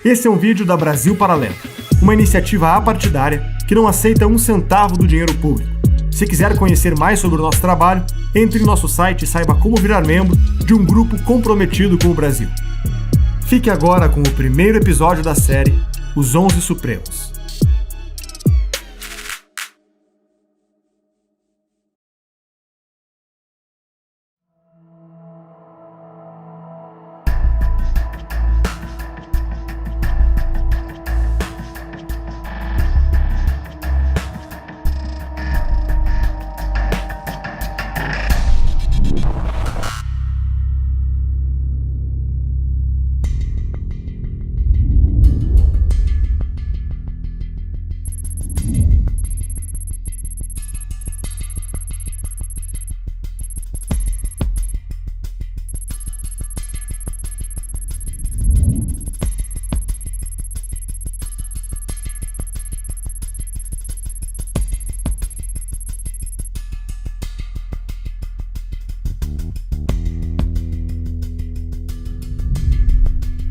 Esse é um vídeo da Brasil Paralelo, uma iniciativa apartidária que não aceita um centavo do dinheiro público. Se quiser conhecer mais sobre o nosso trabalho, entre em nosso site e saiba como virar membro de um grupo comprometido com o Brasil. Fique agora com o primeiro episódio da série Os 11 Supremos.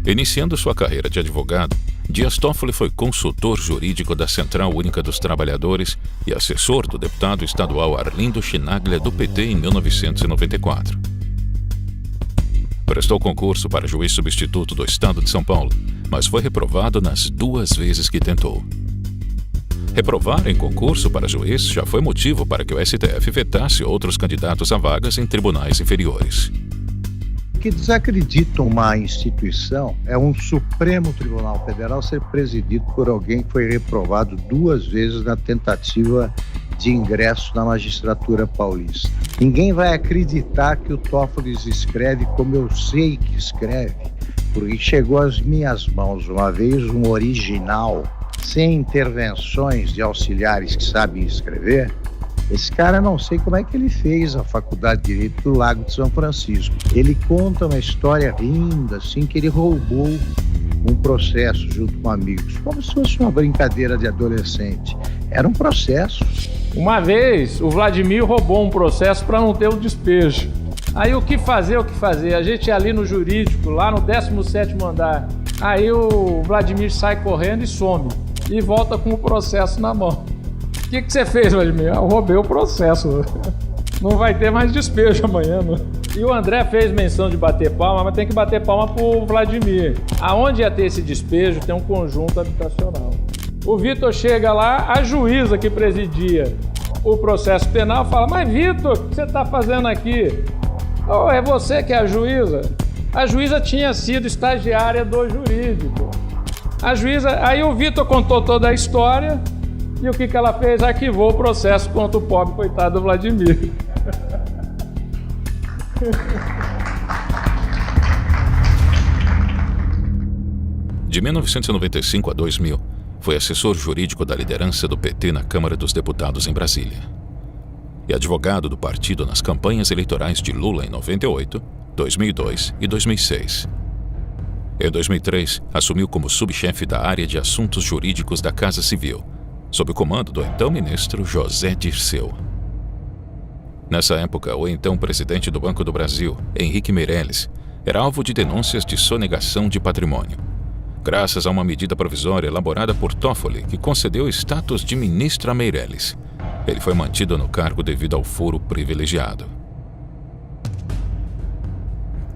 Iniciando sua carreira de advogado, Dias Toffoli foi consultor jurídico da Central Única dos Trabalhadores e assessor do deputado estadual Arlindo Chinaglia, do PT, em 1994. Prestou concurso para juiz substituto do Estado de São Paulo, mas foi reprovado nas 2 vezes que tentou. Reprovar em concurso para juiz já foi motivo para que o STF vetasse outros candidatos a vagas em tribunais inferiores. Que desacredita uma instituição é um Supremo Tribunal Federal ser presidido por alguém que foi reprovado 2 vezes na tentativa de ingresso na magistratura paulista. Ninguém vai acreditar que o Toffoli escreve como eu sei que escreve, porque chegou às minhas mãos uma vez um original, sem intervenções de auxiliares que sabem escrever. Esse cara, não sei como é que ele fez a Faculdade de Direito do Lago de São Francisco. Ele conta uma história linda, assim, que ele roubou um processo junto com amigos, como se fosse uma brincadeira de adolescente. Era um processo. Uma vez, o Vladimir roubou um processo para não ter o despejo. Aí o que fazer? A gente ia ali no jurídico, lá no 17º andar. Aí o Vladimir sai correndo e some. E volta com o processo na mão. O que você fez, Vladimir? Eu roubei o processo. Não vai ter mais despejo amanhã. Não. E o André fez menção de bater palma, mas tem que bater palma pro Vladimir. Aonde ia ter esse despejo, tem um conjunto habitacional. O Vitor chega lá, a juíza que presidia o processo penal fala: mas Vitor, o que você está fazendo aqui? Oh, é você que é a juíza? A juíza tinha sido estagiária do jurídico. A juíza... Aí o Vitor contou toda a história. E o que ela fez? Arquivou o processo contra o pobre coitado do Vladimir. De 1995 a 2000, foi assessor jurídico da liderança do PT na Câmara dos Deputados em Brasília. E advogado do partido nas campanhas eleitorais de Lula em 98, 2002 e 2006. Em 2003, assumiu como subchefe da área de assuntos jurídicos da Casa Civil, sob o comando do então ministro José Dirceu. Nessa época, o então presidente do Banco do Brasil, Henrique Meirelles, era alvo de denúncias de sonegação de patrimônio, graças a uma medida provisória elaborada por Toffoli que concedeu status de ministro a Meirelles. Ele foi mantido no cargo devido ao foro privilegiado.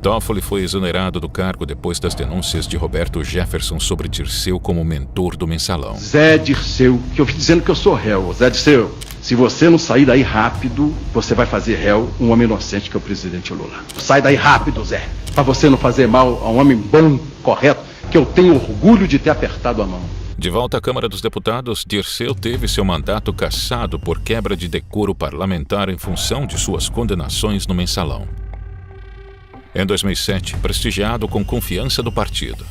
Toffoli foi exonerado do cargo depois das denúncias de Roberto Jefferson sobre Dirceu como mentor do mensalão. Zé Dirceu, que eu fico dizendo que eu sou réu. Zé Dirceu, se você não sair daí rápido, você vai fazer réu um homem inocente que é o presidente Lula. Sai daí rápido, Zé, pra você não fazer mal a um homem bom, correto, que eu tenho orgulho de ter apertado a mão. De volta à Câmara dos Deputados, Dirceu teve seu mandato cassado por quebra de decoro parlamentar em função de suas condenações no mensalão. Em 2007, prestigiado com confiança do partido,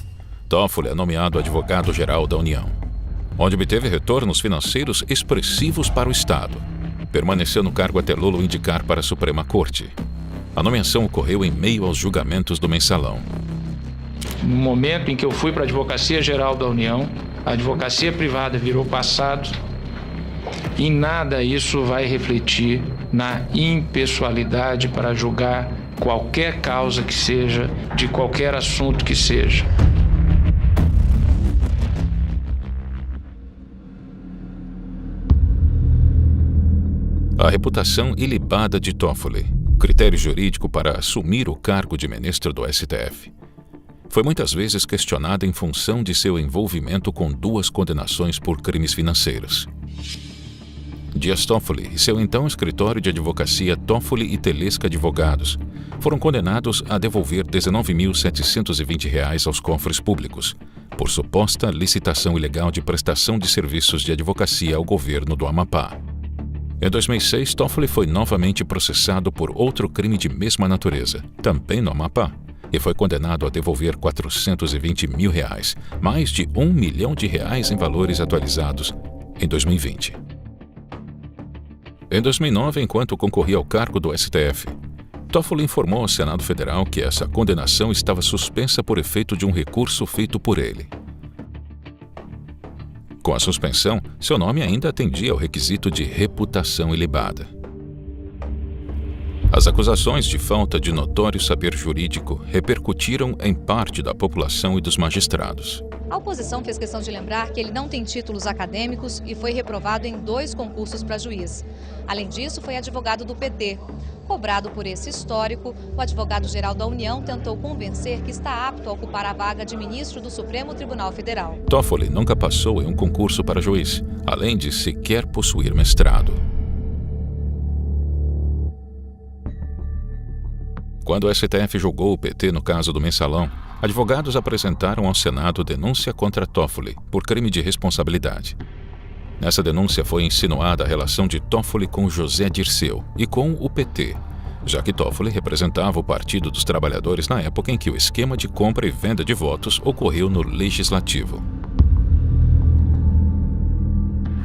Toffoli é nomeado advogado-geral da União, onde obteve retornos financeiros expressivos para o Estado. Permaneceu no cargo até Lula o indicar para a Suprema Corte. A nomeação ocorreu em meio aos julgamentos do mensalão. No momento em que eu fui para a Advocacia Geral da União, a advocacia privada virou passado. Em nada isso vai refletir na impessoalidade para julgar qualquer causa que seja, de qualquer assunto que seja. reputação ilibada de Toffoli, critério jurídico para assumir o cargo de ministro do STF, foi muitas vezes questionada em função de seu envolvimento com 2 condenações por crimes financeiros. Dias Toffoli e seu então escritório de advocacia Toffoli e Telesca Advogados foram condenados a devolver R$ 19.720 aos cofres públicos, por suposta licitação ilegal de prestação de serviços de advocacia ao governo do Amapá. Em 2006, Toffoli foi novamente processado por outro crime de mesma natureza, também no Amapá, e foi condenado a devolver R$ 420 mil, mais de R$ 1 milhão em valores atualizados, em 2020. Em 2009, enquanto concorria ao cargo do STF, Toffoli informou ao Senado Federal que essa condenação estava suspensa por efeito de um recurso feito por ele. Com a suspensão, seu nome ainda atendia ao requisito de reputação ilibada. As acusações de falta de notório saber jurídico repercutiram em parte da população e dos magistrados. A oposição fez questão de lembrar que ele não tem títulos acadêmicos e foi reprovado em 2 concursos para juiz. Além disso, foi advogado do PT. Cobrado por esse histórico, o advogado-geral da União tentou convencer que está apto a ocupar a vaga de ministro do Supremo Tribunal Federal. Toffoli nunca passou em um concurso para juiz, além de sequer possuir mestrado. Quando o STF julgou o PT no caso do Mensalão, advogados apresentaram ao Senado denúncia contra Toffoli por crime de responsabilidade. Nessa denúncia foi insinuada a relação de Toffoli com José Dirceu e com o PT, já que Toffoli representava o Partido dos Trabalhadores na época em que o esquema de compra e venda de votos ocorreu no Legislativo.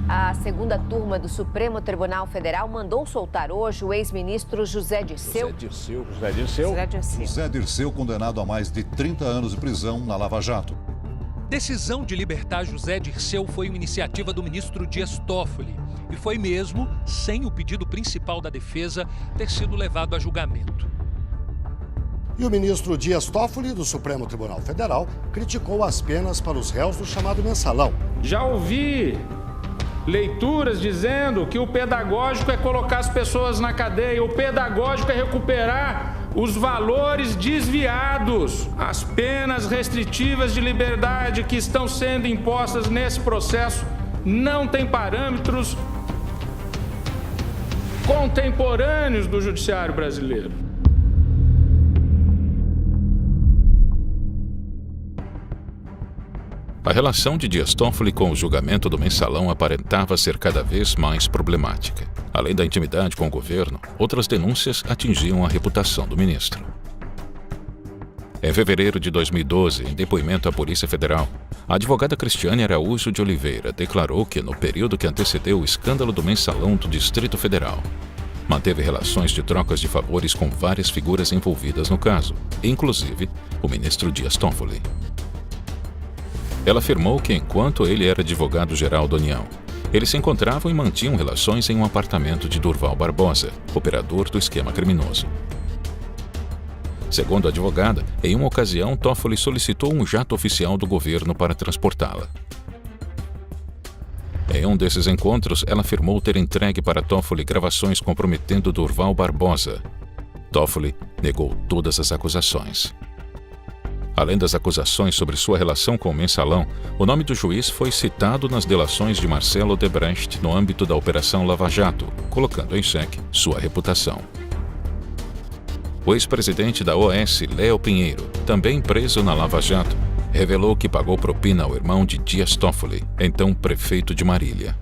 A segunda turma do Supremo Tribunal Federal mandou soltar hoje o ex-ministro José Dirceu. José Dirceu, condenado a mais de 30 anos de prisão na Lava Jato. Decisão de libertar José Dirceu foi uma iniciativa do ministro Dias Toffoli e foi mesmo sem o pedido principal da defesa ter sido levado a julgamento. E o ministro Dias Toffoli, do Supremo Tribunal Federal, criticou as penas para os réus do chamado Mensalão. Já ouvi leituras dizendo que o pedagógico é colocar as pessoas na cadeia, o pedagógico é recuperar os valores desviados. As penas restritivas de liberdade que estão sendo impostas nesse processo não têm parâmetros contemporâneos do judiciário brasileiro. A relação de Dias Toffoli com o julgamento do Mensalão aparentava ser cada vez mais problemática. Além da intimidade com o governo, outras denúncias atingiam a reputação do ministro. Em fevereiro de 2012, em depoimento à Polícia Federal, a advogada Cristiane Araújo de Oliveira declarou que, no período que antecedeu o escândalo do Mensalão do Distrito Federal, manteve relações de trocas de favores com várias figuras envolvidas no caso, inclusive o ministro Dias Toffoli. Ela afirmou que, enquanto ele era advogado-geral da União, eles se encontravam e mantinham relações em um apartamento de Durval Barbosa, operador do esquema criminoso. Segundo a advogada, em uma ocasião, Toffoli solicitou um jato oficial do governo para transportá-la. Em um desses encontros, ela afirmou ter entregue para Toffoli gravações comprometendo Durval Barbosa. Toffoli negou todas as acusações. Além das acusações sobre sua relação com o Mensalão, o nome do juiz foi citado nas delações de Marcelo Odebrecht no âmbito da Operação Lava Jato, colocando em xeque sua reputação. O ex-presidente da OAS, Léo Pinheiro, também preso na Lava Jato, revelou que pagou propina ao irmão de Dias Toffoli, então prefeito de Marília.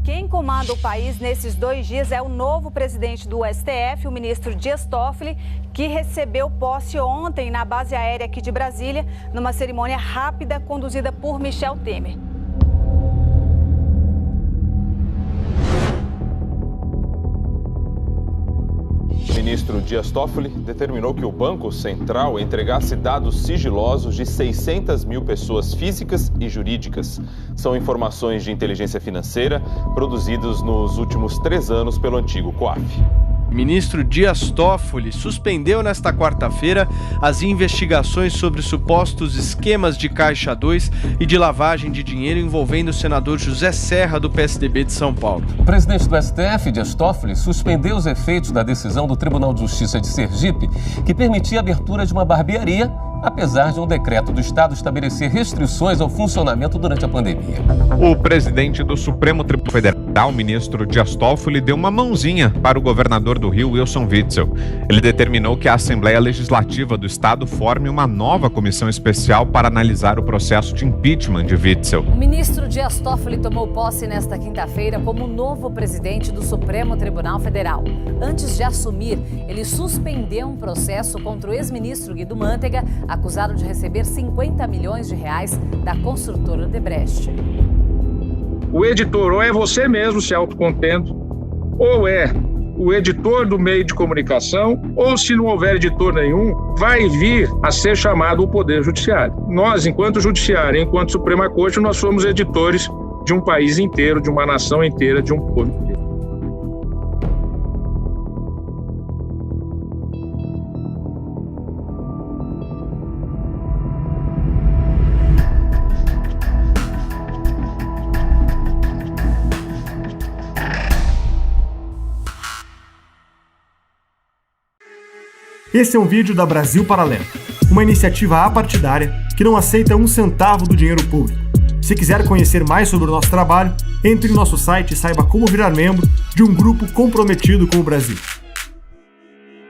Quem comanda o país nesses 2 dias é o novo presidente do STF, o ministro Dias Toffoli, que recebeu posse ontem na base aérea aqui de Brasília, numa cerimônia rápida conduzida por Michel Temer. O ministro Dias Toffoli determinou que o Banco Central entregasse dados sigilosos de 600 mil pessoas físicas e jurídicas. São informações de inteligência financeira produzidas nos últimos 3 anos pelo antigo COAF. O ministro Dias Toffoli suspendeu nesta quarta-feira as investigações sobre supostos esquemas de Caixa 2 e de lavagem de dinheiro envolvendo o senador José Serra, do PSDB de São Paulo. O presidente do STF, Dias Toffoli, suspendeu os efeitos da decisão do Tribunal de Justiça de Sergipe, que permitia a abertura de uma barbearia, apesar de um decreto do Estado estabelecer restrições ao funcionamento durante a pandemia. O presidente do Supremo Tribunal Federal, o ministro Dias Toffoli, deu uma mãozinha para o governador do Rio, Wilson Witzel. Ele determinou que a Assembleia Legislativa do Estado forme uma nova comissão especial para analisar o processo de impeachment de Witzel. O ministro Dias Toffoli tomou posse nesta quinta-feira como novo presidente do Supremo Tribunal Federal. Antes de assumir, ele suspendeu um processo contra o ex-ministro Guido Mantega, acusado de receber 50 milhões de reais da construtora Odebrecht. O editor ou é você mesmo se autocontendo, ou é o editor do meio de comunicação, ou se não houver editor nenhum, vai vir a ser chamado o Poder Judiciário. Nós, enquanto Judiciário, enquanto Suprema Corte, nós somos editores de um país inteiro, de uma nação inteira, de um povo inteiro. Esse é um vídeo da Brasil Paralelo, uma iniciativa apartidária que não aceita um centavo do dinheiro público. Se quiser conhecer mais sobre o nosso trabalho, entre em nosso site e saiba como virar membro de um grupo comprometido com o Brasil.